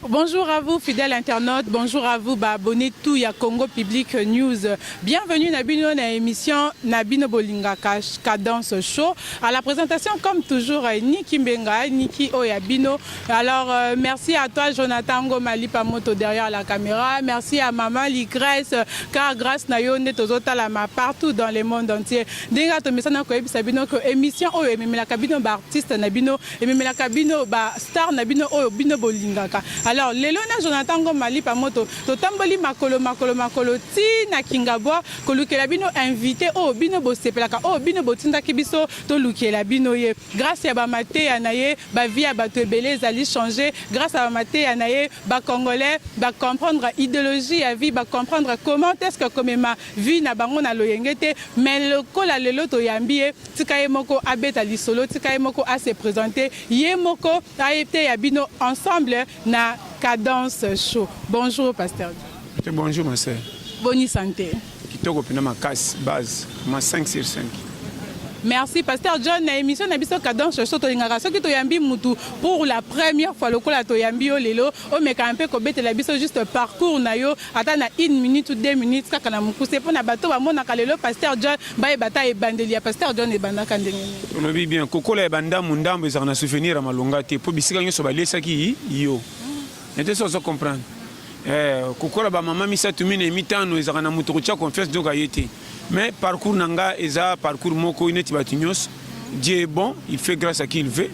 Bonjour à vous, fidèles internautes. Bonjour à vous, abonnés tout ya Congo Public News. Bienvenue dans l'émission Nabino Bolinga Cadence Show. À la présentation, comme toujours, Niki Mbenga, Niki Oyabino. Alors, merci à toi, Jonathan Ngomali Pamoto derrière la caméra. Merci à Maman Ligresse, car grâce à Yone Tozotalama partout dans le monde entier. Denga Tomisana Koyebi Sabino, émission Oye, mais la cabine artiste Nabino, et même la cabine star Nabino Oyo Bolinga. Alors, Lelona Jonathan Ngomali Pamoto, Totamboli Makolo Ti na Kingabwa, Kolukela Bino invité au Bino Bosepelaka, au Bino Botinda Kibiso, Tolukela Bino ye. Grâce à Bamate Anaye, Bavia Batebele, Zali changer. Grâce à Bamate Anaye, Congolais, comprendre idéologie à vie, comprendre comment est-ce que comme ma vie na bango na loyengete, mais le kola lelo to yambie, Tikaye Moko abeta lisolo, Tikaye Moko a se présenter, Yemoko a été Yabino ensemble na Cadence Show. Bonjour, Pasteur. Bonjour, ma soeur. Bonne santé. Kitoko pina ma casse base, ma 5 sur 5. Merci, Pasteur John. L'émission Nabiso Cadence Show, qui toyambi mutu pour la première fois, le kola toyambi o lelo, o mekampe ko bete la biso juste parcours na yo, ata na 1 minute ou 2 minutes, kaka na mukuse po na bato ba mona kalelo Pasteur John, ba e bata e bandelia Pasteur John e banda kandengeni. On obi bien, kokola e banda mundambo ezana souvenir ma longa te, po bisika nyo so ba lesa ki yo. N'était ça comprendre. Kokola ba maman misa tumine mitano ezana mutu cha confiance donc ayete. Mais parcours nanga eza parcours moko ineti batinyos. Dieu est bon, il fait grâce à qui il veut.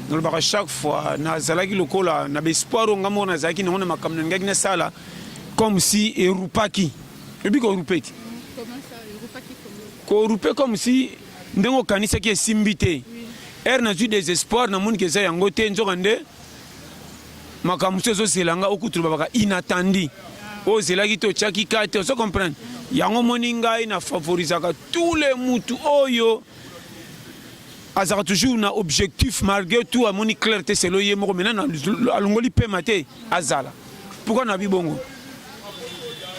Donc à chaque fois na zalaki lokola na espoir ngamo na zaki na makam na ngaki na sala comme si erupaki. Ebi ko rupeti. Comment ça erupaki ko rupe comme si ndengo kanisa ki esimbité. Na ju désespoir na moni keza yango te nzokande makamusezo selanga okutruba baka inattendi. O zelaki to chaki kate, on se comprend. Yango moninga ina favorisaka tous les mutu oyo. Azara toujours na objectif malgré tout à moni clarté c'est loye moko maintenant alongoli pe maté azala. Pourquoi na bibongo?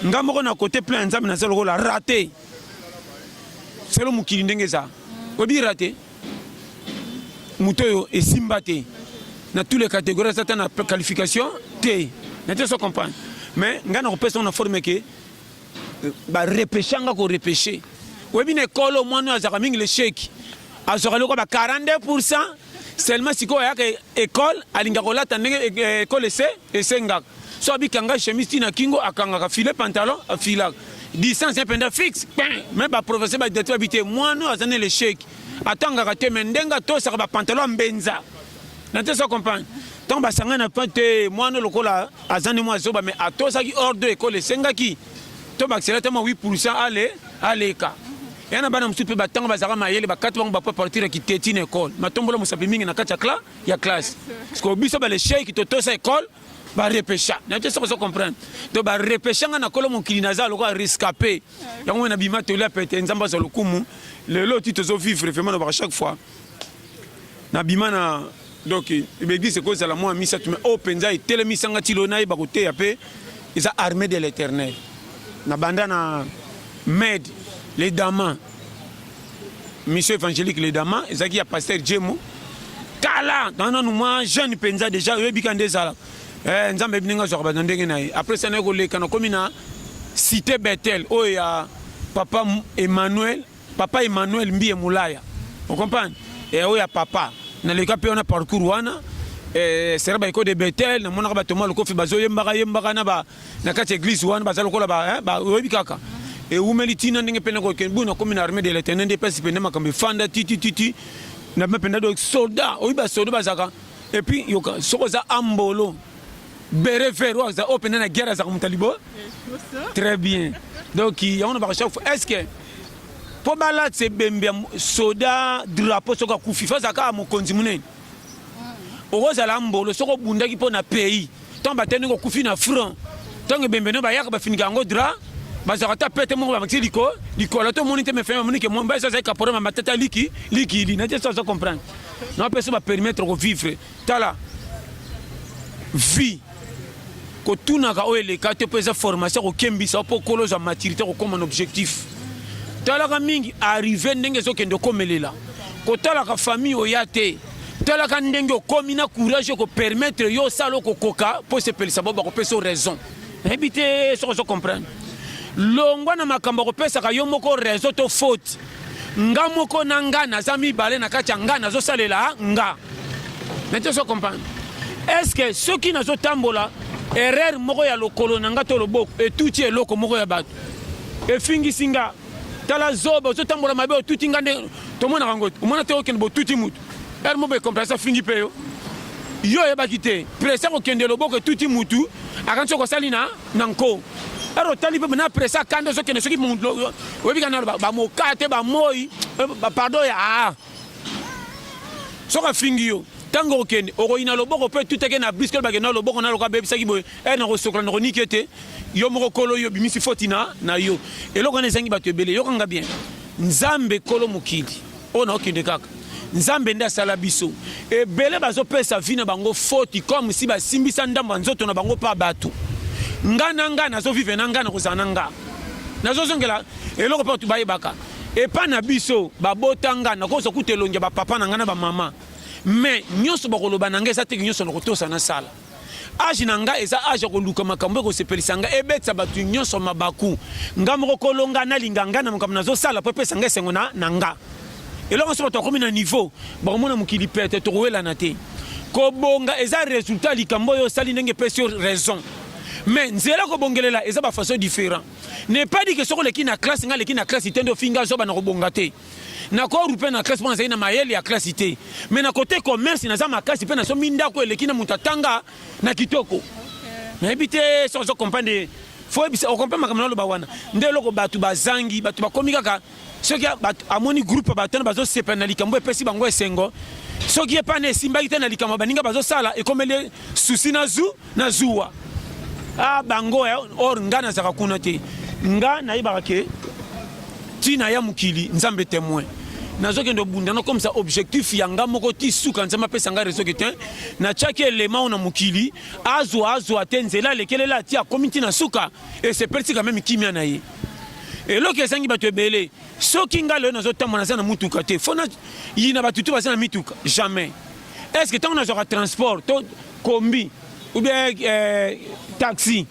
Ngamoko na côté plein nzambe na selo la raté. C'est le mukili ndenge za. Obi raté. Mutoyo et simbate. Dans toutes les catégories ça na qualification T. N'était pas comprendre. Mais ngana ko personne na formé que ba repêcher nga ko repêcher. Webi ne kolo mwana azaka mingi le chèque. Azaka loko ba 42% seulement siko ya ke école alinga ko lata ndenge école et senga. So abi kanga chemise na kingo akanga ka filet pantalon a filak. Distance penda fixe. Même ba professeur ba détruire habité mwana azane le chèque. Atanga ka te mendenga to saka ba pantalon benza. N'était pas comprendre. Tant que ça n'a pas été moi le cola à Zanémo Zoba mais à toi ça qui hors de école Sengaki to accélère 8% aller ka et na bana msupe batanga bazara mayele ba 4 ba partir qui tétine école matombola musapi mingi na kati ya classe parce que biso ba le chèque to to sa école ba repêcha n'était pas comprendre donc ba repêcha na kolo mon kilinaza le ko rescapé yango na bima to la pété nzamba za lokumu le lot tu te zo vivre vraiment à chaque fois na bima na. Donc, l'église, c'est quoi ça la moi, misa, tu me openza, et tel misanga tilona, et bagote, et ils ont armé de l'éternel. Na bandana med, les damas, mission évangélique, les damas, ils ont dit à pasteur Djemo, Kala, dans nos mois, jeune penza déjà, eux, bikande zala. Nzambe bininga zo abandonné na. Après ça, nous les kana comme na cité Bethel, oh ya papa Emmanuel Mbie Moulaya. Vous comprenez? Et oh ya papa. Na le cas on a parcours wana c'est ba iko de Bethel na mona ba toma le kofi bazo yembaka na ba na kati église wana bazalo kola ba obi kaka et umelitina ndenge pena ko kenbu na comme une armée de l'éternel des pesi pena makambe fanda titi na mependa do soldat obi ba soldat bazaka et puis yoka sokoza ambolo bere ferro za open na guerre za mutalibo très bien donc on va chaque fois est-ce que pour balat c'est bembe soda drapeau soka kufifa zaka mokonzi munene oza la mbolo soko bundaki po na pays tant bateni ko kufi na front tant bembe no ba yaka ba finika ngo dra bazaka ta pete mo ba maxi liko la to monite me fait monike mo ba ça ka pour ma tata liki na ça comprendre non peut se permettre de vivre tala vie ko tunaka o ele ka te pesa formation ko kembisa po kolo za maturité ko comme un objectif. Talaka mingi arrivé ndenge zo kende komelela ko talaka famille oyate tala ka ndenge okomi na courage ko permettre yo sala kokoka po sepelisa bo bakopesa raison nayebi te soko comprendre longwa na makambo kopesaka yo moko raison to faute nga moko na nga naza mibale na kati ya nga nazosalela nga nete so comprendre est-ce que soki nazotambola erreur moko ya lokolo na nga to loboko etuti eloko moko ya bato efingisi nga tala zoba ozotambola mabe otuti nga nde tomona kango omona te okende botuti mutu er mo be comprendre fingi pe yo yebaki te presa kokende loboko etuti mutu akanso kosali na nko ero tali pe na presa kande ozokende soki mutu oyebika na bamoka te bamoyi pardon ya soka fingi yo tango okende okoyina loboko pe tuteke na briske bakende loboko na loka bebisaki boye na kosokola na konike te yo moko kolo yo bimisi fotina na yo eloko na ezangi bato ebele yo kanga bien nzambe kolo mokili oyo na okende kaka nzambe nde asala biso ebele bazopesa vi na bango foti comme si basimbisa ndambo ya nzoto na bango mpa bato nga na nga nazovive na nga na kozala na nga nazozongela eloko mpe bato bayebaka epa na biso babota nga nakoza kuta elongi ya bapapa na nga na bamama mais nyonso bakoloba na nga eza teke nyonso na kotosa na sala age na nga eza age ya koluka makambo ekosepelisa nga ebetisa bato nyonso mabaku nga moko kolonga nalinga nga na makambo nazosala po epesa nga esengo na nga eloko so bato bakomi na niveau bakomona mokili pete tokowelana te kobonga eza resultat likambo oyo osali ndenge epesi yo raison mais nzela kobongelela eza bafaçon différent ne pas dit que soko leki na classe nga leki na classe itende ofinga zoba na kobonga te nakorupe na classe mpo nazali na mayele ya classe te mais na kote commerce naza makasi mpe nasomi ndako eleki na moto atanga na kitoko nayebi te soko ozokomprendre fo ebisa okomprendre makambo naloba wana nde eloko bato bazangi bato bakomi kaka soki amoni groupe batana bazosepela na likambo epesi bango esengo soki epana esimbaki te na likambo baninga bazosala ekomeli susi na zuwa bango or nga nazaka kuna te nga nayebaka ke ntina ya mokili nzambe témoin nazokende obundana comme ça objectif ya nga moko ti suka nzambe apesa nga rezo ke te natiaki elema oyo na mokili azwa te nzela alekelela ti akomi ntina suka esepelisi quand même kimia na ye eloko esangi bato ebele soki nga lelo nazotambola naza na mutuka te fo yina bato tu baza na mituka jamais est ce que ntango nazwaka transport to kombi ou bien taxi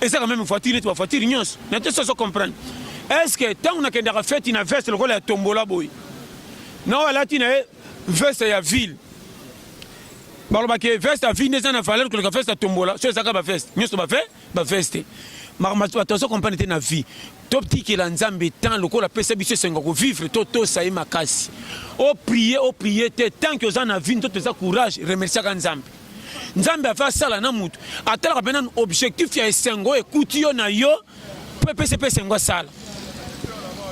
eza quand même voiture ete bavoiture nyonso na te soso comprendre est ce que ntango nakendaka feti na veste lokola ya tombola boye na alati na ye veste ya ville balobaki veste ya ville nde eza na valeur koleka veste ya tombola so ezaka baveste nyonso baveste bato azo comprendre te na vie totikela nzambe tant lokola apesa biso esengo kovivre totosa ye makasi oprie te tant ke oza na vie nto toza courage remerciaka nzambe nzambe afa asala na mutu atalaka mpena objectif ya esengo ekuti yo na yo po epesa mpe esengo asala.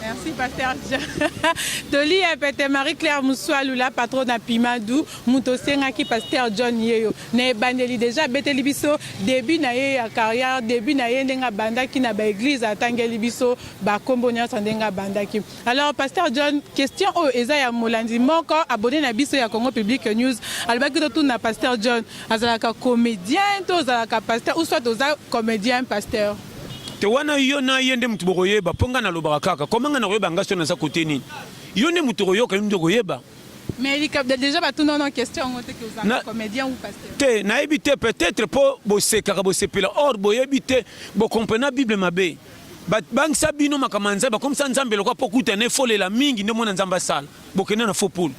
Merci, Pasteur John. Toli epete Marie-Claire Moussoalula, patron na Pimadou, Moutosenga qui Pasteur John Yeyo. Ne bandeli déjà beteli biso début na ye ya carrière, début na ye ndenga banda ki na ba église atangeli biso ba kombo nya ndenga banda ki. Alors Pasteur John, question o eza ya molandi moko abonné na biso ya Congo Public News. Albaki to tout na Pasteur John, azalaka comédien to azalaka pasteur ou soit oza comédien pasteur. Te wana yo na yende mutu bokoyeba ponga na lobaka kaka komanga na koyeba ngaso na sa côté nini yo ne mutu koyoka yo koyeba mais déjà ba tout non question ngote que vous êtes comédien ou pasteur te na ebité peut-être po boseka ka bosepela or boyebité bo comprendre Bible mabe bang sabino makamanza ba comme ça nzambe lokwa pokuta ne folela mingi nde mona nzamba sala bokena na faux poule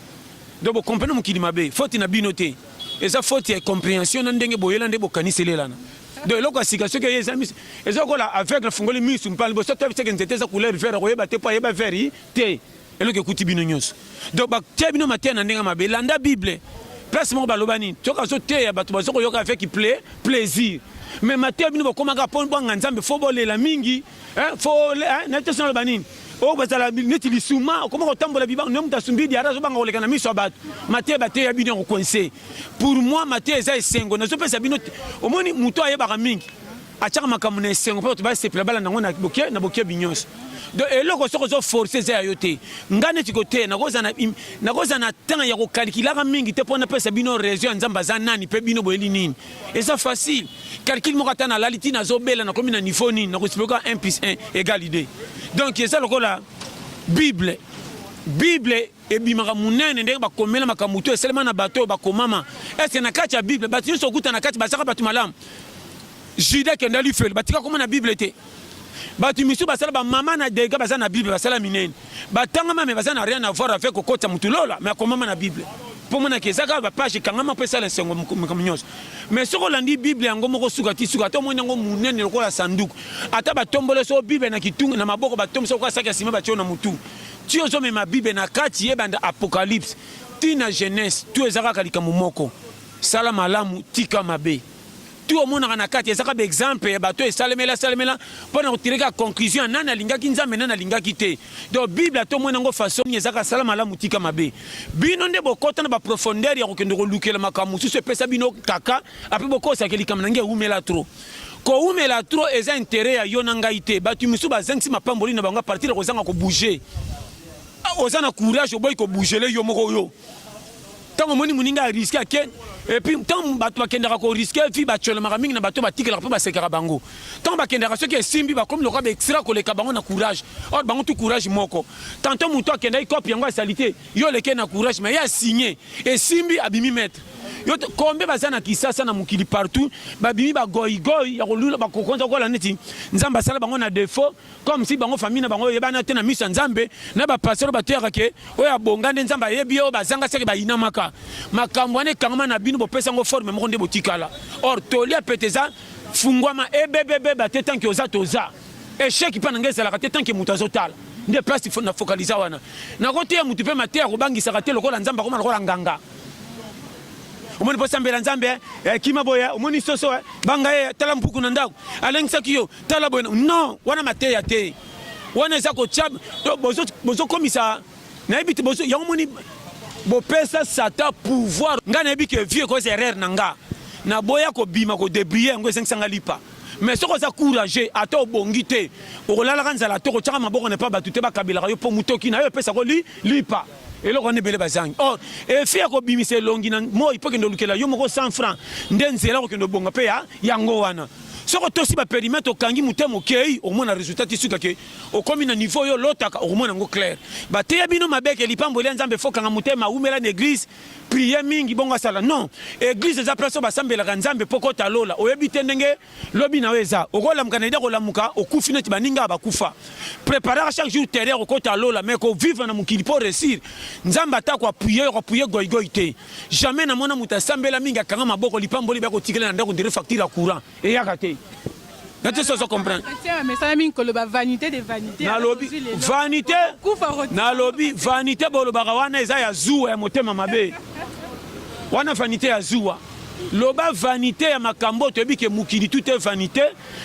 donc bo comprendre mukili mabe faute na binote eza faute ya compréhension na ndenge boyela nde bokaniselelana de loko asika soki eza mis ezokola avec la fungoli misu mpali bo soto biseke nzete za couleur vert koyeba te po yeba vert te eloko ekuti bino nyonso donc batia bino matia na ndenge mabe landa Bible place moko baloba nini soki azoteya bato bazokoyoka avec plaisir mais matia bino bokomaka mpo bwanga nzambe fo bolela mingi fo nete sono loba nini o bazala neti lisuma okoma kotambola bibango ne mutu asumbi diara azobanga koleka na miso ya bato matie bateya bino kokonse pour moi matie eza esengo nazopesa bino omoni mutu ayebaka mingi atiaka makambo na esengo mpo bato basepela balanda yango na bokia binyonso donc eloko soki ozoforce eza ya yo te nga neti koteya nakoza na temps ya kokalikilaka mingi te mpo napesa bino raison ya nzambe aza nani mpe bino boyeli nini eza facile calcule moko ata nalali ti nazobela nakomi na niveau nini nakosipelaka 1 + 1 = 2 donc eza lokola Bible Bible ebimaka munene ndenge bakomela makamutu eselema na bato bakomama ese na kati ya Bible batu nyonso okuta na kati basaka batu malamu Juda kenda lifeli batika koma na Bible te batu misu basala ba mama na dega baza na Bible basala minene batanga mame baza na rien à voir avec kokota mutu lola mais komama na Bible pour mona kezaka ba page kangama pesa la sengo mkamnyos mais soko landi Bible yango moko sukati to mona ngo munene lokola sanduku ata batombole so Bible na kitunga na maboko batomso kwa saka sima batyo na mutu tio zo ma Bible na kati yebanda Apocalypse tina Genèse tu ezaka kalika mumoko sala malamu tika mabe tu au monde na kati ezaka ba exemple bato esalemela pona kotireka conclusion nana lingaki nzambe nana lingaki te donc Bible to mona ngo façon ezaka sala malamu tika mabe bino nde bokota na ba profondeur ya kokende ko lukela makamu su se pesa bino kaka api bokosa kelika manange umela trop ko umela trop eza intérêt ya yona ngaite batu misu bazangisi mapamboli na banga partir ko zanga ko bouger ozana courage oboy ko bouger le yo moko yo tango moni muninga risque ake et puis tant bato bakendaka ko risque fi bachole maramingi na bato batikela ko basekara bango tant bakendaka soki esimbi ba comme le roi extra ko leka bango na courage or bango tout courage moko tantôt muto akenda ikopi yango salité yo leke na courage mais ya signé esimbi abimi maître yo kombe bazana kisasa na mukili partout babimi ba goy ya kolula ba kokonza ko la neti nzamba sala bango na défaut comme si bango famille na bango yebana te na misa nzambe na ba pasteur ba terre ke oya bongande nzamba yebi o bazanga seke ba inamaka makambo ane kangama na bino bo pesa ngo forme mo nde botikala or tolia peteza fungwama ebebebe ba te tanki oza toza échec pa ngeza la te tanki mutazo tala nde place na focaliser wana na kote ya mutu pe mater ko bangisa ka te lokola nzamba ko ma lokola nganga omoni po sambela nzambe kima boya omoni soso banga ye tala mpuku na ndako alengisa kiyo tala boya non wana mateya te wana eza ko chab bozo komisa na ebiti bozo ya omoni bo pesa sata pouvoir nga na ebike vie ko erreur nanga na boya ko bima ko débrier ngo esengisa lipa mais soko za courage ata obongi te okolala kanzala to ko chaka maboko ne pa batute ba kabila yo po mutoki na yo pesa ko lipa et là on est belé bazang or et fait ko bimise longi na mo ipoke ndo lukela yo moko 100 francs ndenzela ko ndo bonga pe ya yango wana soko tosi ba périmètre kangi mutemo kei au moins na résultat tisuka ke au comme na niveau yo lotaka au moins ngo clair ba te bino mabeke lipambo le nzambe foka nga mutema umela na église prier mingi bonga sala non église za place ba sambela nzambe poko talola oyebite ndenge lobi na weza okola mkanida ko lamuka okufi neti baninga bakufa préparer chaque jour terre ko talola mais ko vivre na mukili pour réussir nzamba ta ko appuyer goy te jamais na mona mutasambela minga kanga maboko lipambo liba ko tikela na ndako ndire facture à courant et yakate nati soso comprendre mais ça mine ko le vanité des vanités na lobi vanité na lobi vanité bolo barawana eza ya zuwa ya motema mabe wana vanité ya zuwa loba vanité ya makambo toyebi ke mukili tout est vanité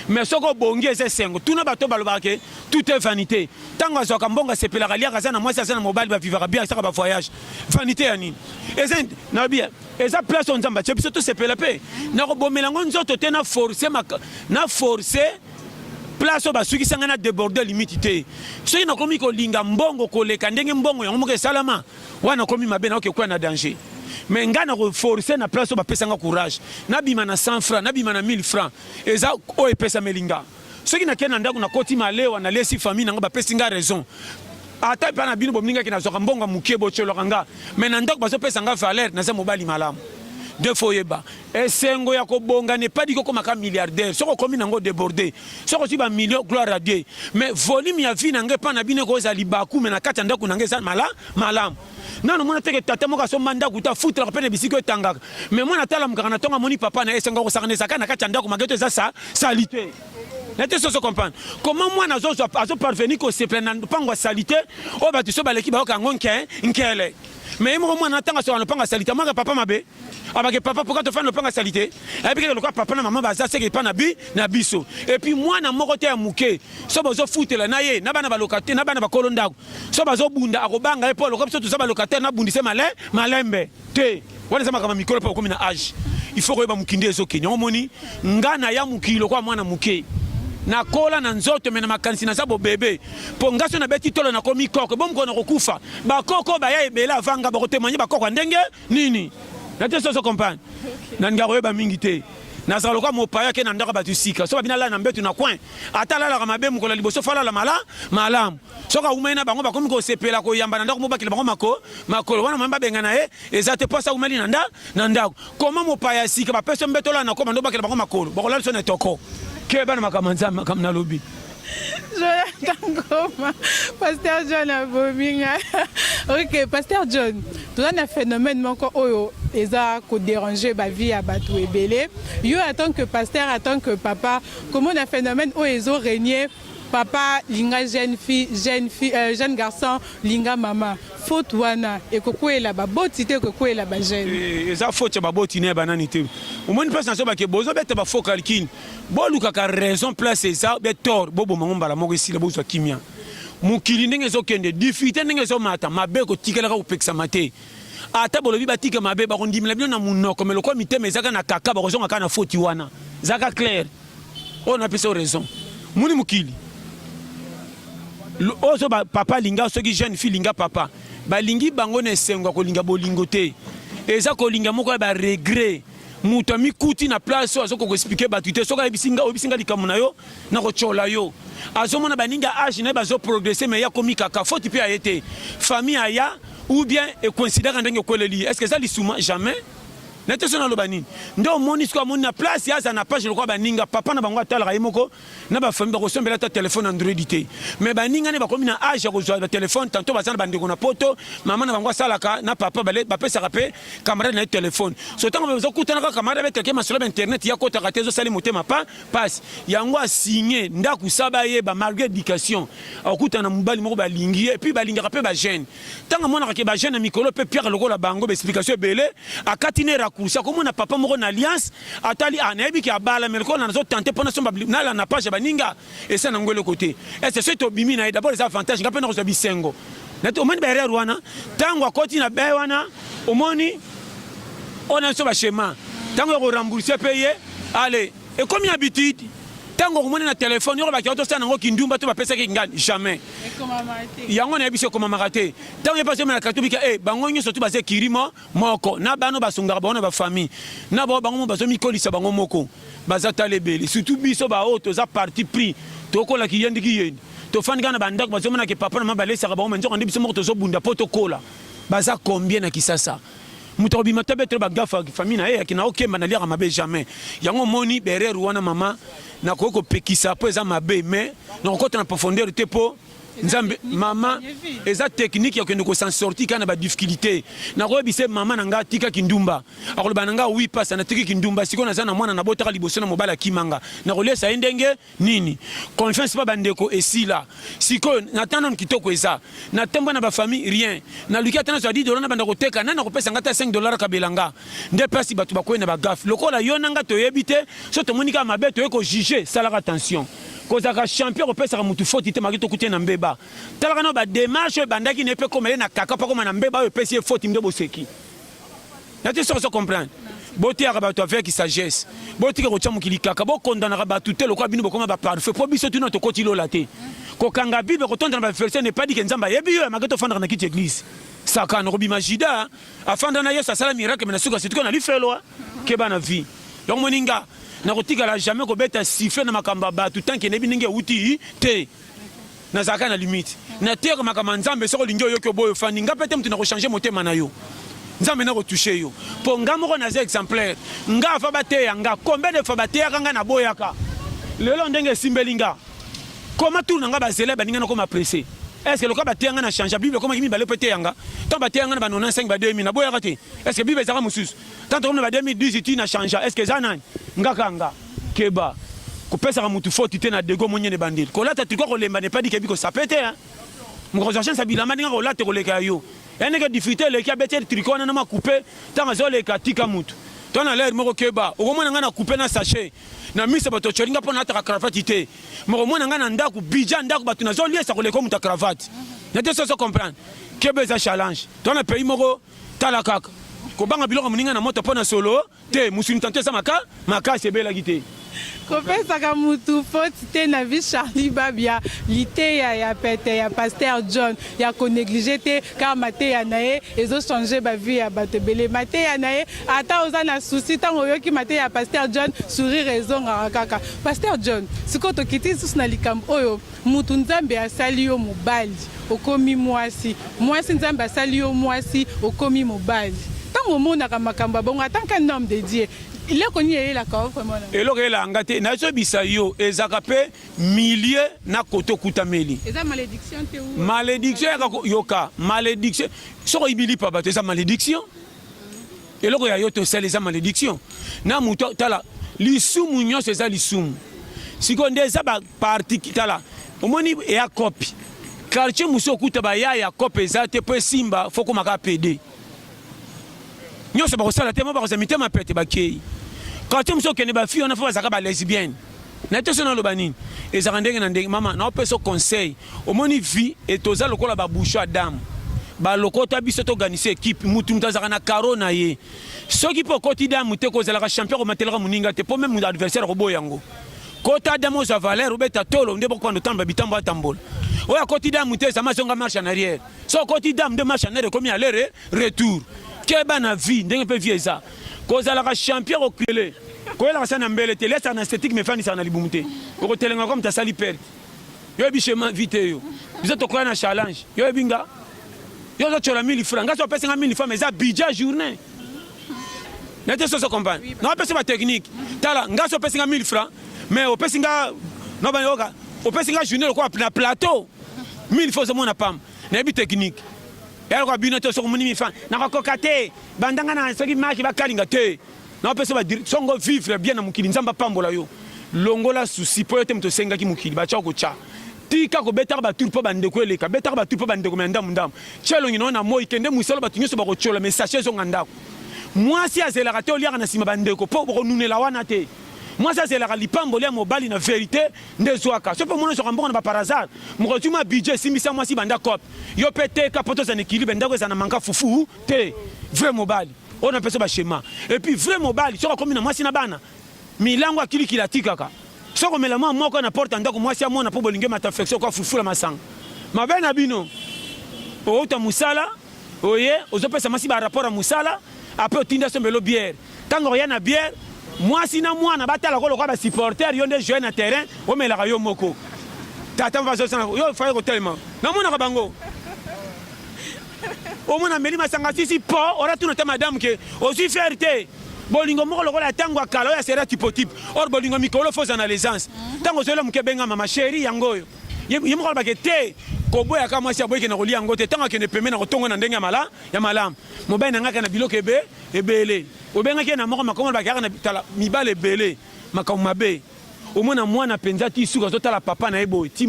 mais soko bongi eza sengo tuna bato balobaka ke tout est vanité tango azwaka mbongo asepelaka liaka aza na mwasi aza na mobali bavivaka bien asaka bavoyage vanité ya nini eza na bien eza place o nzambe atie biso tosepela mpe nakobomela ngo nzoto te na force place o basukisanga na déborder limite te soki nakomi kolinga mbongo koleka ndenge mbongo yango moko esalama wana nakomi mabe naoke kwa na danger mais nga na forcer na place o bapesanga courage nabima na 100 francs nabima na 1000 francs eza o epesa melinga soki nakende na ndako nakoti malewa na lesi famille nango bapesi nga raison ata pa na bino bomningaki nazwaka mbongo mokie botyolaka nga mais na ndako bazopesa nga valeur naza mobali malamu deux fois yeba esengo ya kobonga ne pas dit ko maka milliardaire soko komi nango déborder soko si ba million gloire à Dieu mais volume ya vie nange pa na bino ko za libaku mais na kati ndako nange za malamu nano mona teke tata moka so manda kuta futra ko pene bisiko etangaka mais mona tala mukaka na tonga moni papa na esengo ko sakane sakana na kati ndako mageto za salité. N'était ce comprendre comment moi nazo parvenir ko se plena pangwa salité o ba tiso baleki ba ka ngonke nkele mais moi moi natanga so panga salité moi papa mabe abake papa pourquoi te faire le panga salité et puis le papa na maman baza se ke pa na biso et puis moi na moko te ya muke so bozo futela na ye na bana ba locataire na bana ba kolondako so bazo bunda akobanga e polo ko biso to sa ba locataire na bundise malembe te wana sama kama mikolo pa komi na âge il faut ko ba mukinde ezo kenya omoni ngana ya mukilo kwa mwana muke na kola na nzoto mena makanisi na sabo bebe po ngaso na beti tolo na komi koko bom kono kokufa ba koko ba ya ebela vanga ba kotemanya ba koko ndenge nini na te so comprendre na ngaro ba mingi te nazala lokola mopaya ke na ndako bato sika so babina lala na mbetu na coin ata alalaka mabe mokola liboso fo alala malamu soki aumeli na bango bakomi kosepela koyamba na ndako mobakela bango makolo wana moyemba bengana ye eza te mposa aumeli na ndako koma mopaya sika bapesa mbeto olala na koma ndo bakela bango makolo bakolala so na etoko ke bana makambo nzambe makambo nalobi Jonathan Goma, Pasteur John Abominga. Ok, Pasteur John, tu as un phénomène qui est déranger ma vie à Batou et Belé. Yo, en tant que pasteur, en tant que papa, comment un phénomène où ils ont régné papa, linga jeune garçon, linga maman. Faute wana et koko est là-bas, botité koko est là-bas jeune. Et ça faute c'est botiner bananité. Au moins une personne qui est bozo bête ba faux calcul. Bo luka ka raison place ça be tort bobo mangomba la moko ici la bozo kimia. Mukili ndenge zo kende difficulté ndenge zo mata mabe ko tikela ka opeksa mate. Ata bolobi batika mabe ba kondimela bino na munoko mais lokwa miteme zaka na kaka ba kozonga kana faute wana. Zaka clair. On a plus raison. Muni mukili. Ozo papa linga soki jeune fille linga papa balingi bango na esengo kolinga bolingo te eza kolinga moko ba regret muto mikuti na place azo ko expliquer batu te soka obisinga likamu na yo na ko chola yo azomona baninga age na bazo progresser mais ya komika ka faute pe ayete famille aya ou bien e considère ndenge koleli est-ce que ça lisuma jamais nete sona lobani ndo moni sko moni na place ya za na page lokwa baninga papa na bango atala yimoko na ba famille ba kosombela ta téléphone Android te mais baninga ne ba komi na âge ko zo ba téléphone tantôt ba sana bandeko na poto maman na bango salaka na papa bale ba pesa rapé camarade na téléphone so tango ba zo kutana ka camarade ba teke masolo internet ya kota ka tezo sali motema pa passe yango a signé ndaku saba ye ba malgré éducation akutana mubali moko ba lingi et puis ba lingi rapé ba jeune tango mona ka ba jeune mikolo pe Pierre lokola bango ba explication belé akatine ça comme on a papa moko na alliance atali anayebi ki abala melko na zo tenter pona somba na la na page baninga et ça na ngolo côté et c'est ce bimi na d'abord les avantages ngapena ko bisengo na to mani barrière wana tango akoti na be wana omoni on a so ba schéma tango ko rembourser payer allez et comme une habitude tango ko moni na téléphone yo ba ki auto sana ngo kindumba to ba pesa ki ngani jamais yango na biso koma marate tango pas na katubika bango nyo surtout basé kirimo moko na bano basungaka bona ba famille na ba bango bazo mikolisa bango moko bazata lebeli surtout biso ba auto za parti pris to kola ki yendi ki yendi to fandi kana bandako bazo mona ke papa na mabale saka bango menzo ndi biso moko to zo bunda poto kola baza combien na kisasa muto bima tabetre ba gafa famille na kina okemba na lia mabe jamais yango moni bere ruana mama na koko pekisa po eza mabe mais na kota na profondeur te po nzambe mama eza technique ya kende ko s'en sortir kana ba difficulté na ko bise mama nanga tika kindumba akoloba nanga oui passe na tika kindumba siko na zana mwana na botaka liboso na mobala kimanga na ko lesa ndenge nini confiance pas bandeko esila siko na tana kitoko eza na temba na ba famille rien na luki atana so $10 na bandako teka na ko pesa ngata $5 kabelanga nde pasi batu bakoye na ba gaf lokola yo nanga to yebite so to monika mabe to ko juger salaka attention kozaka champion opesaka mutu faute te maki tokutie na mbeba talaka no ba démarche bandaki ne pe komele na kaka pa koma na mbeba o pesi faute mde boseki nati so comprendre boti ya ba to avec sagesse boti ke kocha mukili kaka bo kondana ba tout le ko bino bokoma ba parfait po biso tu no to koti lola te ko kanga bible ko tondana ba verset ne pas dit que nzamba yebi yo maki to fandra na kiti église saka no robi majida afanda na yesu sala miracle mais na suka c'est qu'on a lui fait loi ke bana vie donc moninga na kotikala jamais ko beta siffler na makamba batu tant que nebi ninge uti te na zaka na limite na terre makamba nzambe soko lingi yo ko boyo fandi nga pete mtu na ko changer motema na yo nzambe na ko toucher yo po nga moko na exemplaire nga fa bate nga combien de fois bate nga na boyaka lelo ndenge simbelinga comment tout nga ba zele ba ninga na ko ma presser est-ce que le cas bate nga na changer bible comment kimi ba le pete nga tant bate nga na ba 95 ba 2000 na boyaka te est-ce que bible zaka mususu tant on ba 2018 tu na changer est-ce que zana ngakanga keba kopesa ka mutu faute te na dego monye ne bandil ko lata tukwa ko lemba ne pas dit ke biko sapete hein mo ko chance bilama ninga ko lata ko leka yo ene ke difficulté le ki abete tricot na ma couper tanga zo le ka tika mutu to na l'air mo keba o mona nga na couper na sachet na mise bato choringa pona ta cravate te mo mona nga na ndaku bija ndaku batu na zo liesa ko le ko muta cravate na te so comprendre keba za challenge to na pays moko tala kaka ko banga biloko muninga na moto pona solo te musuni tante sa maka sebela gite kopesaka mutu faute te na vie Charlie Babia liteya ya pete ya pasteur John ya konéglige te car mateya na ye ezochanger bavie ya bato ebele mateya na ye ata oza na souci ntango oyoki mateya ya pasteur John sourire ezongaka kaka pasteur John sikoyo tokiti lisusu na likambo oyo mutu nzambe asali yo mobali okomi mwasi mwasi nzambe asali yo mwasi okomi mobali ntango omonaka makambo bongo en tant qu'un homme de Dieu eloko nini eyelaka o vraiment eloko eyelanga te nazobisa yo ezaka mpe milie na kote okutameli eza malédiction te malédiction yaka yoka malédiction soko oyibili pa bato eza malédiction eloko ya yo tosala eza malédiction na moto tala lisumu nyonso eza lisumu sikoyo nde eza baparti tala omoni eya kopi quartier mosu okuta baya ya kopi eza te mpo esimba fo komaka pede nyonso bakosala te mo bakozala mitema pete bakei quartier mosu okende bafille wana fo bazalaka balesbienne na te so naloba nini ezalaka ndenge na ndenge mama naopesa conseil omoni vie etoza lokola baboucho ya dame balokota biso toorganise équipe mutu mutu azalaka na karo na ye soki mpo okoti damu te kozalaka champion komatelaka moninga te mpo meme adversaire akoboya yango kota damu ozwa valeur obeta tolo nde bokoka ndotambola bitambo atambola oyo akoti damu te zama zonga marche en arrière so okoti damu nde marche en arrière ekomi aller retour keba na vie ndenge mpe vie eza kozalaka champion okele koyelaka sa na mbele te lesaka na esthétique mefanisaka na libumu te okotelengaka moto asali perte yo yebi chema vie te yo biso tokoya na challenge yo yebi nga yo ozocola 1000 francs ngasi opesinga 1000 francs mais eza budget journée nete soso comprendre na opesa batechnique tala ngasi opesinga 1000 francs mais opesinga nobayoka opesinga journée lokola na plateau 1000 francs omona pamba nayebi technique yaloko bino te soko moni mifan nakokoka te bandanga na soki maki bakalinga te na opesa songo vivre bien na mokili nzamba pambola yo longola susi po yo te moto osengaki mokili batya kocha tika kobetaka batour mpo bandeko eleka betaka batour mpo bandeko me ndamu ndamu tia elongi nao na moi kende mosalo bato nyonso bakotyola me sache ezonga ndako mwasi azelaka te oliaka na nsima bandeko mpo bokonunela wana te mwasi azelaka lipambo lia mobali na verité nde ezwaka so mpe mona soka mbongo na baparazar mokotuma budget esimbisa mwasi banda cope yo mpe teka mpo tozana ekilibre ndako eza na manka fufu te vrai mobali oyo na mpeso bashema epuis vrai mobali soki akomi na mwasi na bana milango akilikila atikaka soki omela mwa moko na porte ndako mwasi amona mpo bolingi mata affection kwa fufula masanga mabe na bino outa mosala oye ozopesa mwasi barapport ya mosala apres otinda sombelo biere ntango oya na biere mwasi na mwana batala koloka basupporter yo nde joue na terrain omelaka yo moko tata mvazosana yo faye kotelema namonaka bango omona meli masanga sisi po oratuna te madame ke ozwi faire te bolingo moko lokola ntango akala oyo asera typotype or bolingo mikolo foza na l'aisance ntango ozoyela moke ebengama masheri yango oyo ye moko alobake te koboyaka mwasi aboyeke na kolia yango te ntango akende pembe na kotongo na ndenge ya malamu mobali na ngaka na biloko ebele obengaki ye na moko makambo alobake kaka na tala mibale ebele makambo mabe omona mwana mpenza ti suka azotala papa na ye boye ti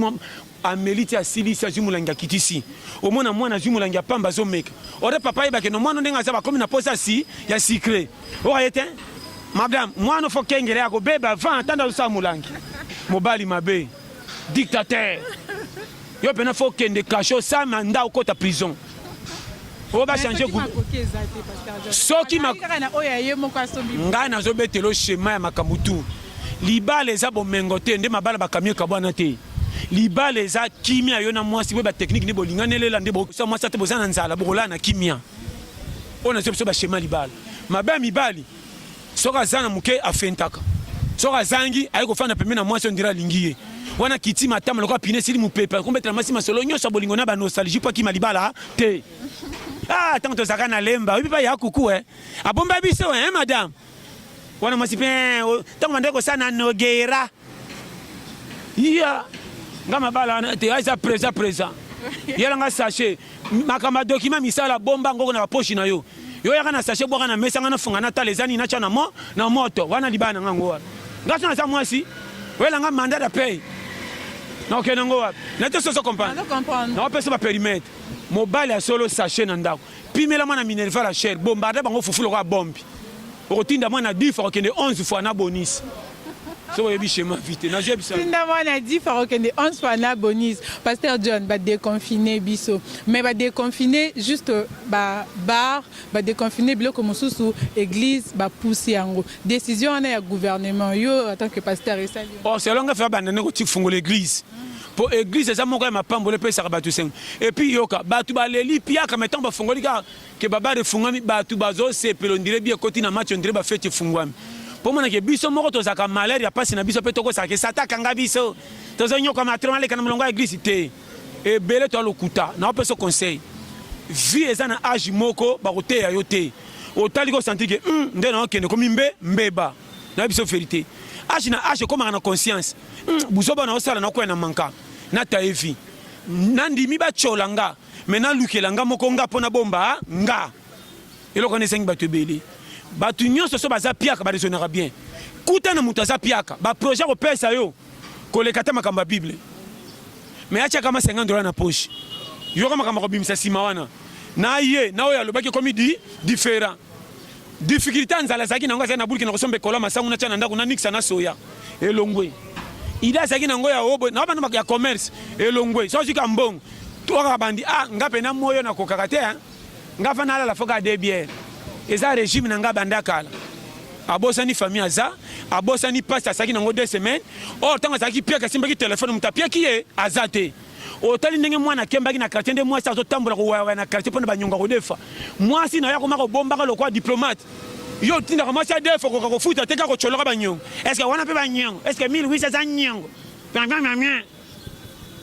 ameli ti asilisi azwi molangi akitisi omona mwana azwi molangi ya pamba azomeka ore papa yebake no mwana ndenge aza bakomi na posa ya sikre okaye te madame mwana ofo kengele ya kobeba 20 tanda azosala molangi mobali mabe dictateur yo pena fo kende kasho sa manda okota prison oyo bachange soki ngai nazobetela shema ya makambo tu libala eza bomengo te nde mabala bakamio ekabwana te libala eza kimia yo na mwasi boye batechnike nde bolinganelela nde mwasi ate boza na nzala bokolala na kimia oyo nazo biso bashema libala mabe ya mibali soki aza na moke afentaka soki azangi aye kofanda pembe na mwasi ondira alingi ye wana kiti matama lokola pine esili mopepe akombetela mwasi masolo nyonso bolingo na banostalgie mpo akima libala te ntango tozalaka na lemba oyebi pa ya kuku abomba biso madame wana mwasi mpe ntango bandeki kosala na nogera iya nga mabala wana te eza présent yelanga sachet makambo ya dokima misala bomba ngoko na baposhi na yo yo yaka na sachet bwaka na mesa nga nafunga na tala ezani natya na moto wana libala na nga ngo wana nga so naza mwasi oyelanga mandat ya pay nakokende ngo wapi nate soso comprendre naopesa baperimetre mobali ya solo sachet na ndako pimela mwana minerval ya chere bombarde bango fufu lokola bombi okotinda mwana 10 fois okende 11 fois na bonisi so yebi schéma vite na jebi ça Finalement on a dit farokende on soit na bonise pasteur John ba déconfiner biso mais ba déconfiner juste ba bar ba déconfiner biloko mosusu église ba pousser yango décision on a ya gouvernement yo en tant que pasteur et ça oh c'est longa faire bandane ko tifungo l'église pour église ça moko ma pambole pe ça batu sen et puis yoka batu baleli pia ka metant ba fungoli ka ke baba de fungami batu bazo se pelondire bien côté na match ondire ba fete fungwami pour moi que biso moko to zaka malheur ya passe na biso pe toko saka sata kanga biso to zo nyoka matrona le kana mulongo église te et belé to lokuta na pe so conseil vie ezana âge moko ba kote ya yote otali ko sentir que nde na okende komi mbeba na biso vérité âge na âge comme na conscience buzoba na osala na ko na manka na taevi nandimi ba cholanga mena lukelanga moko nga pona bomba nga eloko ne sengi batu belé batu nyonso so baza piaka ba raisonnera bien kuta na mutu aza piaka ba projet ko pesa yo koleka ta makamba bible mais acha kama $50 na poche yo kama kama ko bimisa sima wana na ye na oya lobaki komi différent difficulté nzala zaki na ngoza na bulki na kosombe kola masangu na chana ndako na nixa na soya elongwe ida zaki na ngoya obo na bana ya commerce elongwe so jika mbongo to ka bandi ngape na moyo na kokakate ngafa na la foka de bière eza régime na ngabanda kala abosa ni famille aza abosa ni passe asaki na ngo 2 semaines or tanga zaki pia ka simbaki téléphone mutapia kiye azate otali ndenge mwana kembaki na quartier nde mwasi azotambola ko wa na quartier pona banyonga ko defa mwasi na ya ko mako bomba ko lokwa diplomate yo tinda ko mwasi defa ko ko futa teka ko choloka banyonga est-ce que wana pe banyonga est-ce que 1800 nyongo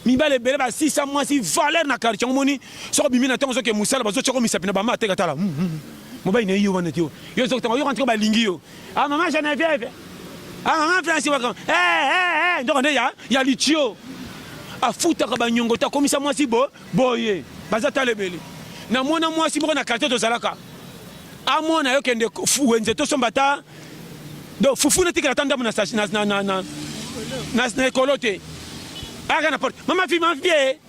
mibale bele ba 600 mwasi valeur na quartier ngomoni so bimi na tango so ke musala bazo choko misapina ba ma teka tala mobai ne yo wana tio yo so tango yo rentre ba lingi yo maman Geneviève maman Francis wa ndoko nde ya lichio afuta ka banyongo ta komisa mwasi boye baza talebele na mona mwasi moko na quartier to zalaka amona yo kende fuwenze to sombata do fufu na tikala tanda na ekolote aga na porte mama fille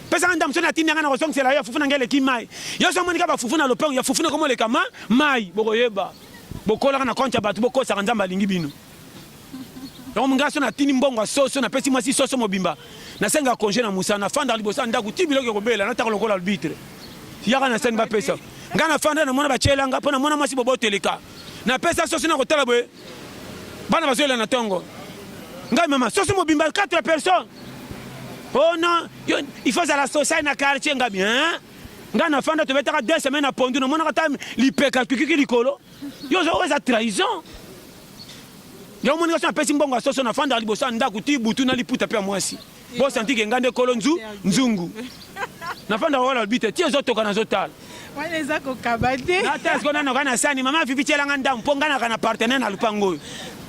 pesa ndam sona tinanga na kosong sela yo fufu na ngele kimai yo so monika ba fufu na lopango ya fufu na komo le kama mai bokoyeba bokola na konta batu bokosa nzamba lingi bino donc mungaso na tini mbongo soso na pesi mwasi soso mobimba na senga congé na musana fanda libosa ndaku tibilo ke kobela na takolo kola arbitre yaka na senga pesa ngana fanda na mona ba chelanga pona mona mwasi bobo teleka na pesa soso na kotala boye bana bazoela na tongo ngai mama soso mobimba 4 personnes oh non il faut à la société na quartier nga bien ngana fanda to betaka 2 semaines na pondu na mona kata lipeka kiki likolo yo zo za trahison yo moni kasi apesi mbongo asoso na fanda libosa ndaku ti butu na liputa pe mwasi bo santi ke ngande kolo nzungu na fanda wala bite ti ezotoka na zotala wana eza kokabate na test kona na kana sani mama vivichela nganda mponga na kana partenaire na lupango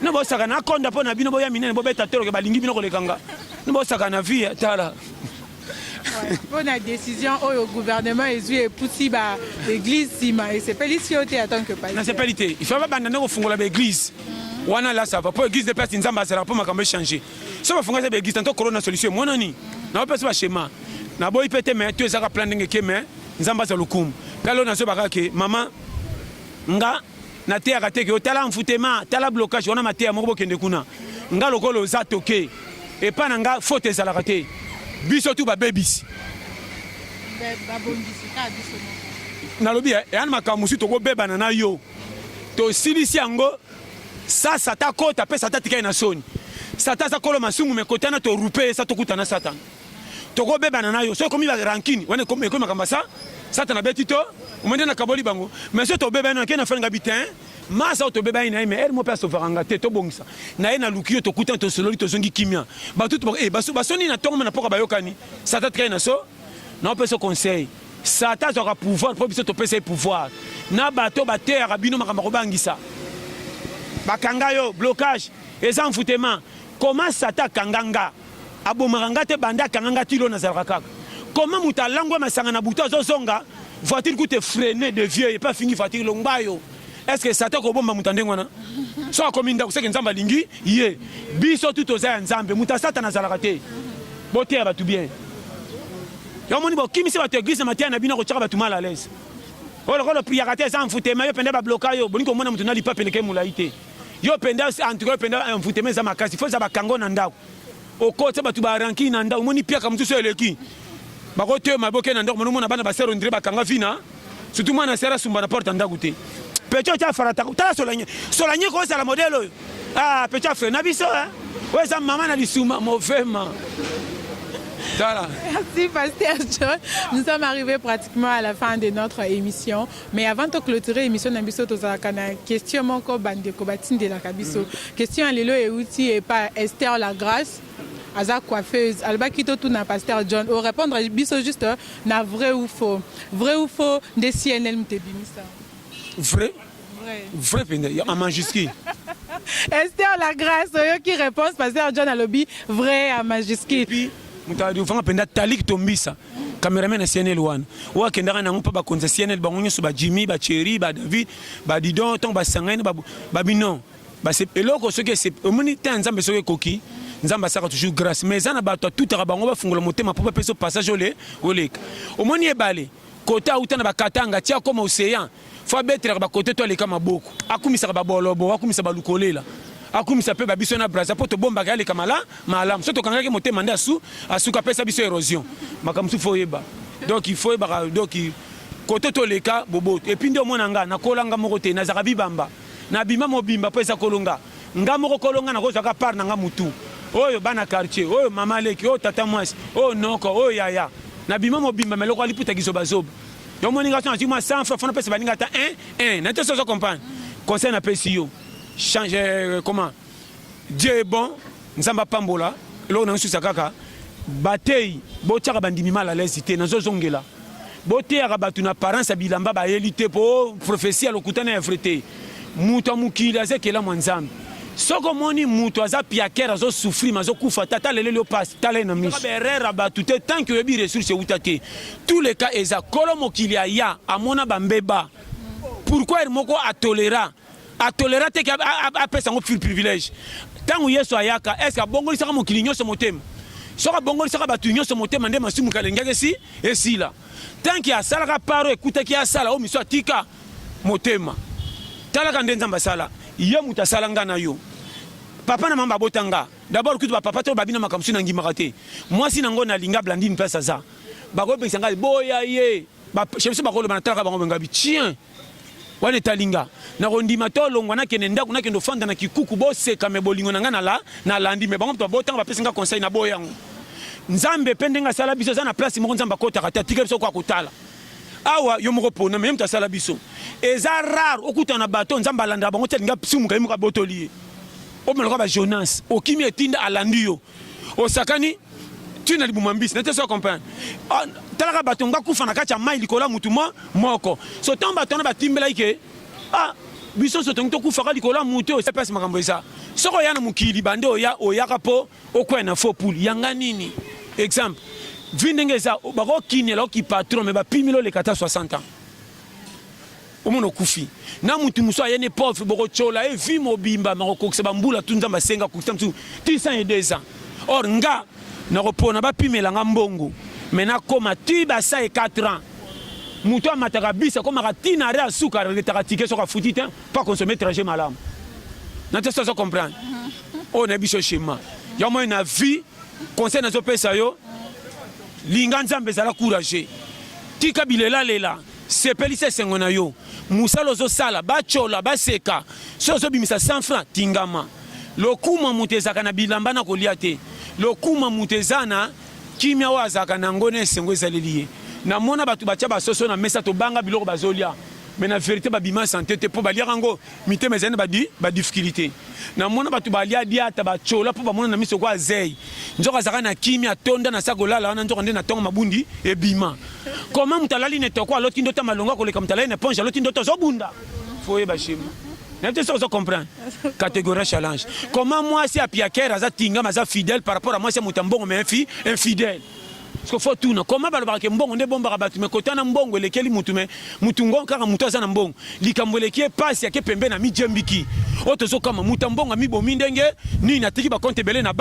no bo saka na konda po na bino bo ya minene bo beta tero ke balingi bino kolekanga no bo saka na vie tala pour la décision au gouvernement et poussé ba l'église sima et c'est pas ici au en tant que pasteur na c'est pas l'ité il faut pas bandana ko fungola ba église wana la ça va pour église de personnes nzamba ça pour makambo changer so ba fungola ba église tant corona solution mona ni na pas ba schéma na boy pété mais tu ezaka plan ndenge ke mais nzamba za lukum kalo na so ba ke maman nga na te akate ke otala mfutema tala blocage wana mate ya moko kende kuna nga lokolo za toke et pas nga faute ezala raté biso tu ba babies ba bondisi ka biso na lobi ya makamusu to ko beba na yo to silisi yango ça sata kota pe sata tika na soni sata za kolo masungu me kotana to rupe sa to kutana satan to ko beba na yo so komi ba rankini wana komi makamba sa satan na betito umende na kaboli bango mais so to beba na kena fanga bitin masa to beba ina mais elle mo pe so faranga te to bongisa na ina lukio to kutana to sololi to zongi kimia ba tout basoni na tongo na poka bayokani sata tika na so na pe so conseil sata aura pouvoir pour biso to pesa pouvoir na bato ba terre bino makamba ko bangisa bakanga yo blocage eza mfutema comment sata kanganga abomanga te banda kanganga tilo na zalaka comment mutalangwa masanga na buto zozonga voiture coûte freiner de vieux et pas fini voiture longbayo est-ce que sata ko bomba mutande ngwana so akominda kuseke nzamba lingi ye biso tout oza nzambe mutasata na zalaka te botea batu bien yo moni bo kimisi ba te église matia na bino ko tshaka batu mal à l'aise o le prière te za mfutema yo pende ba bloka yo boniko mona mutu na lipa peleke mulaite yo penda en tout cas penda envoûtement za makasi faut za bakango na ndako okotsa batu ba ranki na ndako moni pia kamutu so eleki bakote maboke na ndako mona bana basero ndire bakanga vina surtout mwana sera sumba na porte ndako te pecho cha farata ta solanye ko ça la modèle ah pecho frère na biso hein ouais ça maman na lisuma mauvais ma. Voilà. Merci Pasteur John. Nous sommes arrivés pratiquement à la fin de notre émission. Mais avant de clôturer l'émission, nous avons une question de la Kabiso. Question à l'élo et outil et pas Esther Lagrasse, Aza coiffeuse. Alba Kito tout na Pasteur John. Au répondre à Biso juste na vrai ou faux. Vrai ou faux de CNL Mtebimisa. Vrai. Vrai en majuscule. Esther Lagrasse, qui répond Pasteur John à lobby vrai à majuscule. Mutadufanga penda talik tombisa cameraman na CNL wana wa kendanga na mpa ba konza CNL ba ngonyo ba Jimmy ba Cherry ba David ba Didon tong ba Sangane ba Binon ba se eloko soki se omoni ta nzambe soki koki nzamba saka toujours grâce mais ana ba to tout ara bango ba fungola motema po ba peso passage oleka omoni ebale kota utana ba katanga tia koma océan fa betre ba kote to leka maboko akumisa ba bolobo akumisa ba lukolela akumisa pe babiso na braza poto bomba kale kamala malam soto kangaki motema nda asuka pesa biso érosion makamsu foyeba donc il faut ba donc kote to leka bobo et puis ndio mona nga na kolanga moko te na zaka bibamba na bima mobimba pesa kolonga nga moko kolonga na kozaka par na nga mutu oyo bana quartier oyo mama leki oyo tata mwasi oyo noko oyo yaya na bima mobimba meloko aliputa kiso bazoba yo moninga tana ti moi 100 francs fona pesa baninga ta 1 na te so comprendre conseil na pesi yo changer comment Dieu est bon nzamba pambola lo na nsusa kaka batei botiaka bandimi mal à l'aise te nazo zongela botiaka batu na parents bilamba ba elite po prophétie alokutana efrete muto mukili azekela mwanzambe soko moni muto aza piakera zo souffrir mazo kufa tata lele lo passe tala na miso berera batu te tant que yebi ressources utate tous les cas eza kolo mokili ya amona bambeba pourquoi moko atolera que après ça on fait privilège tant yeso ayaka est-ce que bongoli saka mokili nyonso motema soka bongoli saka batu nyonso motema nde masumu kalengaka si esila tant qu'il a salaka paro écoute qui a sala o miso atika motema talaka nde nzamba sala ye muta sala ngana yo papa na mama botanga d'abord kutu papa to babina makamsu na ngimaka te moi si nango na linga blandine place za bako pesa ngai boya ye ba chefso bakolo banataka bango ngabi tien wane talinga na rondima to longwa na kene ndako na kendo fanda na kikuku boseka me bolingo na ngana na landi me bango to botanga ba pesa nga conseil na boyango nzambe pendenga sala biso za na place moko nzamba kota kata tika biso kwa kutala awa yo moko pona me mta sala biso eza rare okutana bato nzamba landa bango talinga psumu kai muka botoli o meloko ba Jonas o kimi etinda alandi yo o sakani tu na libumambisi na te so comprendre talaka bato nga kufa na kati ya mai likola mutu moko so tant bato na batimbela ike biso so tonto kufa ka likola mutu o sepesi makambo eza soko ya na mukili bande oyaka po okwena faux poule yanga nini exemple vindenge eza bako kinela ki patron me ba pimilo le kata 60 ans omono kufi na mutu muso ayene pauvre boko chola e vi mobimba mako kokse bambula tunza masenga kusta mtu 102 ans or nga na repona ba pimela nga mbongo mena koma tu ba sa e 4 ans muto amataka bisa koma katina re asuka re takatike soka futi te pas consommer trajet malam na te so comprendre on a biso schéma ya moi na vie conseil na zo pesa yo linga nzambe zala courage tika bilela lela sepelise sengo na yo musalo zo sala ba chola ba seka so zo bimisa 100 francs tingama lokuma mutezaka na bilamba na kolia te lokuma mutezana kimia wazaka na ngone sengo ezaleliye na mona batu batia basoso na mesa to banga biloko bazolia mais na vérité babima santé te po balia rango mité mezane ba difficulté na mona batu balia diata ba chola po bamona na miso kwa zei njoka zaka na kimia tonda na sakolala wana njoka nde na tonga mabundi e bima comment mutalali ne to kwa loti ndota malonga koleka mutalali ne ponja loti ndota zo bunda foye ba shima n'était pas comprendre catégorie challenge comment moi si apiakera za tinga maza fidèle par rapport à moi si mutambongo mais infidèle parce que faut tout comment balobaka ke mbongo nde bomba batu me kotana mbongo elekeli mutu me mutungo kaka mutu aza na mbongo likambo eleki pasi yake pembe na mijembiki otozo kama mutambongo mi bomi ndenge ni natiki ba compte belé na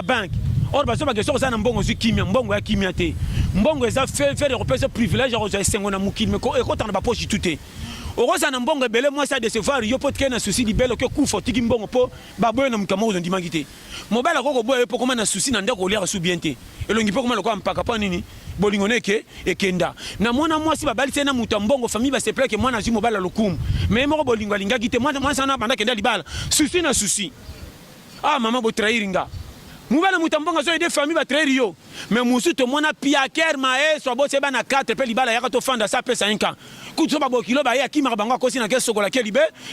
banque or baso ba keso za na mbongo zu kimia mbongo ya kimia te mbongo eza faire repérer privilège ozo esengo na mukili me ko ekota na ba poche tuté okoza na mbongo ebele mwasi adesevoir yo mpo tike na susi libele oke kufa otiki mbongo mpo baboye na mokama ozondimaki te mobali akoko boye mpo koma na susi na ndako oliaka su bien te elongi mpo koma lokola mpaka mpo nini bolingo ne ekenda na mwana mwasi babalisi na mutu mbongo famille basepleke mwana azwi mobali lokumu me moko bolingo alingaki te mwasi wana banda kenda libala susi na susi mama botrahiri nga mobali mutu mbongo azo ede famille batrahiri yo me musu tomona piaker maestro aboti eba na 4 mpe libala yaka tofanda sa apesa 1 ans kutu babokilo baye akimaka bango akosi na ke sokola ke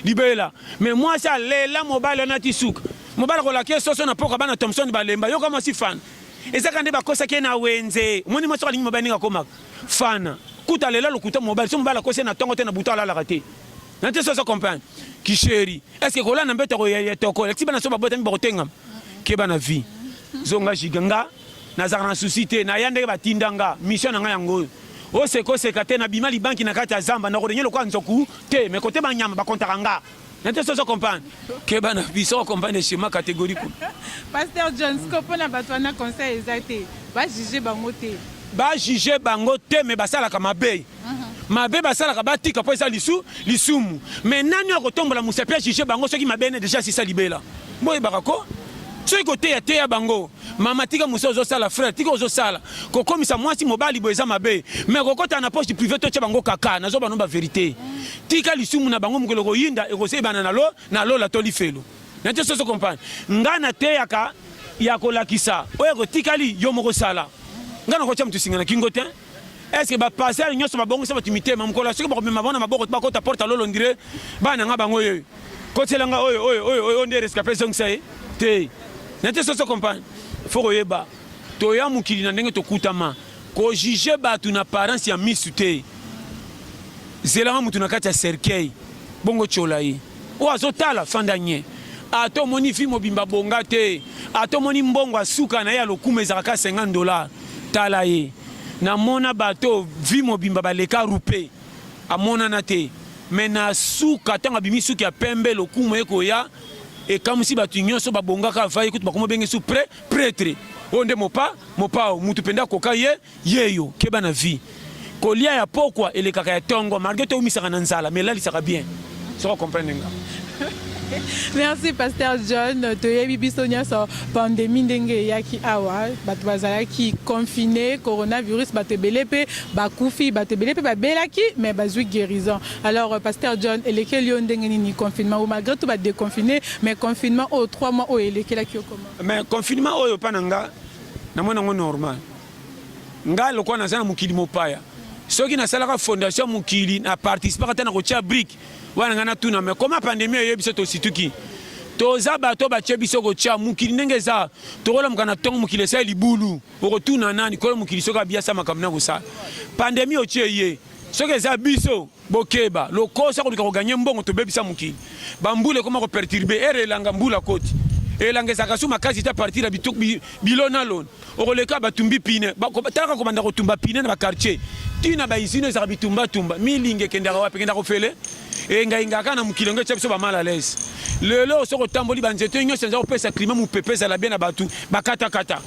libela me mwasi alela mobali wana ti suka mobali akolaki soso na poka bana Thompson balemba yo kama si fan ezaka nde bakosaki na wenze omoni mwasi alingi mobali ndenge akomaka fana kuta alela lokuta mobali so mobali akosi na ntongo te na buto alalaka te na te soso comprendre kisheri estce kola na mbeto ya toko lexi bana so babota mi bakotengama ke bana vie zonga jiganga nazaka na susi te na ya ndenge batindanga mission na ngai yango osekoseka te na bima libanki na kati ya zamba na kodenye lokwa nzoku te me kote banyama bakontaka nga na te soso comprendre ke bana biso comprendre schéma catégorique Pasteur John Scopo na bato wana conseil eza te bajuge bango te bajuge bango te me basalaka mabe mabe basalaka batika mpo eza lisumu me nani akotombola mosapi ajuge bango soki mabe ne déjà sisa libela boyebaka ko soki koteya teya bango mama tika mosi ozosala frère tika ozosala kokomisa mwasi mobali boye eza mabe me kokota na poche privé totya bango kaka nazo bano baverité tika lisumu na bango mokolo koyinda ekosebana na lola to lifelo na te soso comprendre nga na teyaka ya kolakisa oyo kotikali yo moko sala nga na kotya mutu singa na kingo te est-ce que bapasser nyonso babongisa bato mitema mokolo soki bakomema bona maboko bakota porte lolo ndire bana nga bango oyo kotelanga oyo nde rescapé zongisa ye te na te soso comprendre faut koyeba toya mokili na ndenge tokutama kojuge bato na apparence ya misu te zelanga mutu na kati ya cercueil bongo tyola ye oyo azotala fanda nye atomoni fi mobimba bonga te atomoni mbongo asuka na ye ya lokumu ezalaka $50 tala ye namona bato vi mobimba baleka rupe amonana te me na suka ntango abimi suki ya pembe lokumu ekoya ekamusi bato nyonso babongaka vai kutu bakoma benge su prêtre oyo nde mopa mutu penda koka yeyo keba na vie kolia ya pokwa elekaka ya tongo malgré te omisaka na nzala mais elalisaka bien soko comprendre nga Merci Pasteur John toyebi biso nyonso pandémie ndenge eyaki awa bato bazalaki confiné coronavirus bato ebele mpe bakufi bato ebele mpe babelaki mais bazwi guérison alors Pasteur John elekeli yo ndenge nini confinement ou malgré tout badéconfiné mais confinement oyo 3 mois oyo elekelaki yo comment mais confinement oyo mpa na nga namona yango normal nga lokwa naza na mokili mopaya soki nasalaka fondation mokili na participaka te na kotia brique wana nga natuna me koma pandémie oyo biso tosituki toza bato batie biso kotia mokili ndenge eza tokolamuka na ntongo mokili esali libulu okotuna nani kola mokili soki abiasa makambo na kosala pandémie otie ye soki eza biso bokeba lokosa kolika koganye mbongo tobebisa mokili bambula ekoma koperturbe ere elanga mbula koti elanga ezalaka su makasi ta partir ya bilona lona okoleka batumbi pine talaka kobanda kotumba pine na bakartier tina baisine ezalaka bitumbatumba milingi ekendaka wapi ekendaka kofele engayingaka na mokili ngo etya biso bamala à l'aise lelo soki otamboli banzete nyonso eza kopesa klima mopepe ezala bien na bato bakatakata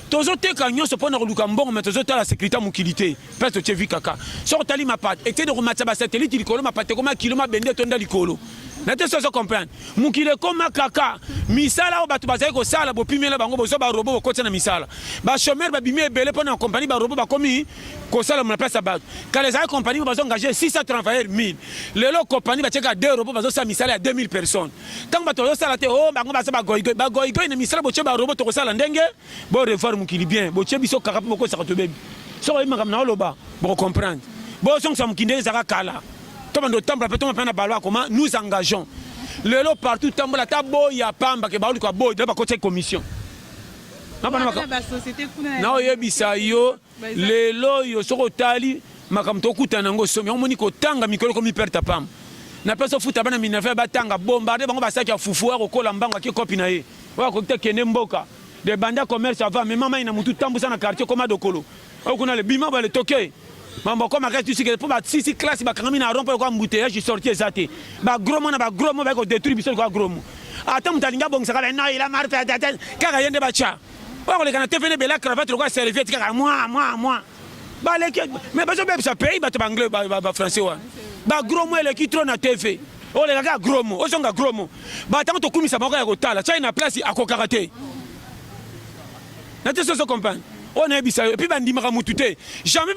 tozoteka nyonso mpo na koluka mbongo me tozotala sécurité ya mokili te mpe totie vi kaka soki otali mapate ekende komatisa basatelite likolo mapate ekoma kilo mabende etonda likolo na te soso comprendre mokili ekoma kaka misala oyo bato bazali kosala bopimela bango bozwa barobo bokotia na misala bachomere babimi ebele mpo na kompani barobo bakomi kosala na place ya bato kala ezali kompani bazoengage 600 travailleurs 1000 lelo kompani batiaka 2 robo bazosala misala ya 2000 personnes ntango bato bazosala te o bango baza bagoigoi na misala botie barobo tokosala ndenge borevoir mokili bien botie biso kaka mpo bokosaka tobebi soko oyebi makambo na oloba bokocomprendre bosongisa mokili ndenge ezalaka kala to bando tambola mpe toma mpe na balwa koma nous engageons lelo partout tambola ta boya pamba ke baolika boya de bakotia commission na oyebisa yo lelo yo soko otali makambo tokutana yango somi omoni kotanga mikolo komi perte pamba na mpe sofuta bana minerve batanga bombarde bango basaki ya fufu akokola mbango ake kopi na ye oyo akokite kende mboka de banda commerce ava me mama ina mutu tambusa na quartier koma dokolo oyo kuna le bima bale toke mambo koma kati sike po ba sisi classe bakangami na rompo kwa mbuteyage sorti ezate ba gros mo na ba gros mo ba ko détruire biso kwa gros mo ata mutalinga bongisa kala no ila marpe ata kaka yende bacha oyo le kana tefene bela cravate kwa serviette kaka moi ba leke mais bazo bebisa pays bato ba anglais ba français wa ba gros mo eleki trop na TV o le kaka gros mo o songa gros mo ba tant to kumisa moko ya kotala tshai na place akokaka te na te so comprendre on a bisa et puis bandimaka mutu te jamais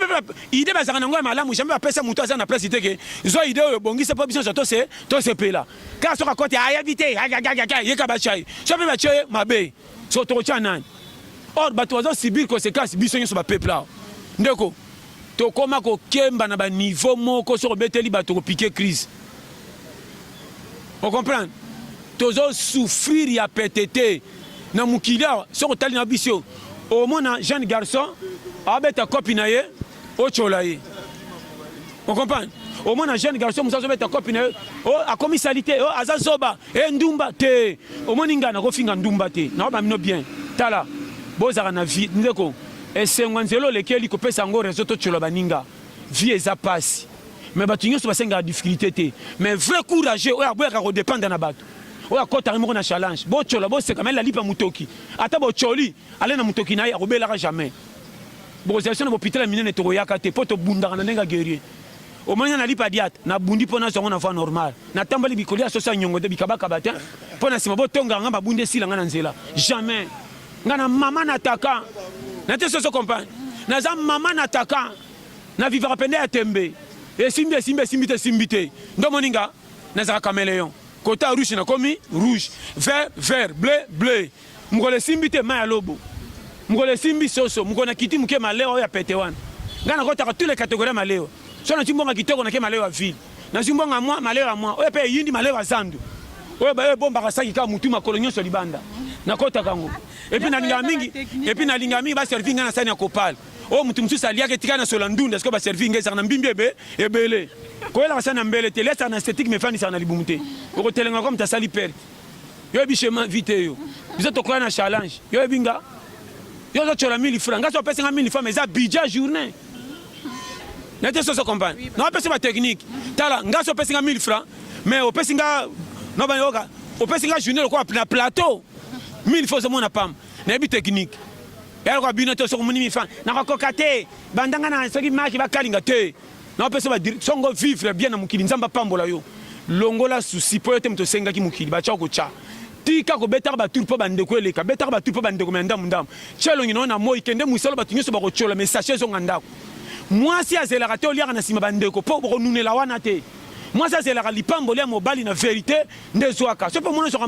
idée bazaka nango ya malamu jamais bapesa mutu aza na place te ke zo idée oyo bongisa po biso to se pela ka soka kote aya vite yeka bachai so pe bachai mabe so to tcha nani or bato bazo subir conséquence biso nyonso ba peuple là ndeko to koma ko kemba na ba niveau moko so beteli bato ko piquer crise on comprend tozo souffrir ya PTT na mukila so ko tali na biso au moins un jeune garçon avec ta copine au cholaye. On comprend? Au moins un jeune garçon avec ta copine à commissalité au azazoba et ndumba te. Au moins n'inga na kofinga ndumba te. Na ba mino bien. Tala. Bozara na vie ndeko. Et c'est nganzelo lequel ko pesa ngo réseau to chola baninga. Vie eza passe. Mais batu nyoso basenga difficulté te. Mais vrai courageux o aboya ko dépendre na bato. Oya kota remoko na challenge bo chola bo se kamela lipa mutoki ata bo choli ale na mutoki na ya robela jamais bo session bo pitela minene to yaka te poto bundaka na nenga guerrier o manya na lipa diat na bundi pona zongo na fa normal na tambali bikolia sosa nyongo de bikabaka batin pona sima bo tonga nga babunde sila nga na nzela jamais nga na mama na taka na te soso comprendre na za mama na taka na vivra pende ya tembe e simbite ndo moninga na za caméléon côté rouge na komi rouge vert vert bleu bleu mukole simbite ma ya lobo mukole simbi soso mukona kiti muke maleo ya petewan ngana kota ka tous les catégories maleo so na timbonga kitoko na ke maleo ya ville na timbonga moi maleo ya moi oye pe yindi maleo ya zandu oye ba bomba ka saki ka mutu makolonyo so libanda na kota kango et puis na linga mingi ba servir ngana sani ya kopal o mutu musu salia ke tika na solandunda est-ce que ba servir ngeza na mbimbi ebele ko la sana mbele te lesa na esthétique me fani sana libumute ko telenga comme ta sali perte yo bichema vite yo biso to ko na challenge yo binga yo zo chola 1000 francs ngaso pesa 1000 francs mais ça budget journée n'était so comprendre non pesa ba technique tala ngaso pesa 1000 francs mais o pesa nga no ba yoga o pesa nga journée ko na plateau 1000 francs mo na pam na bi technique ya ko bino to so ko muni francs na ko kokate bandanga na soki maki ba kalinga te na pesa ba songo vivre bien na mukili nzamba pambola yo longola souci po yote mto senga ki mukili ba cha ko cha tika ko betaka ba tour po bande ko eleka betaka ba tour po bande ko menda mundam chelo ngino na moi kende musalo ba tunyo so ba ko chola mais sachez zo ngandako moi si azela te oliaka na sima bande ko po ko nunela wana te moi si azela lipambo le mobali na vérité ndezwaka so po mona so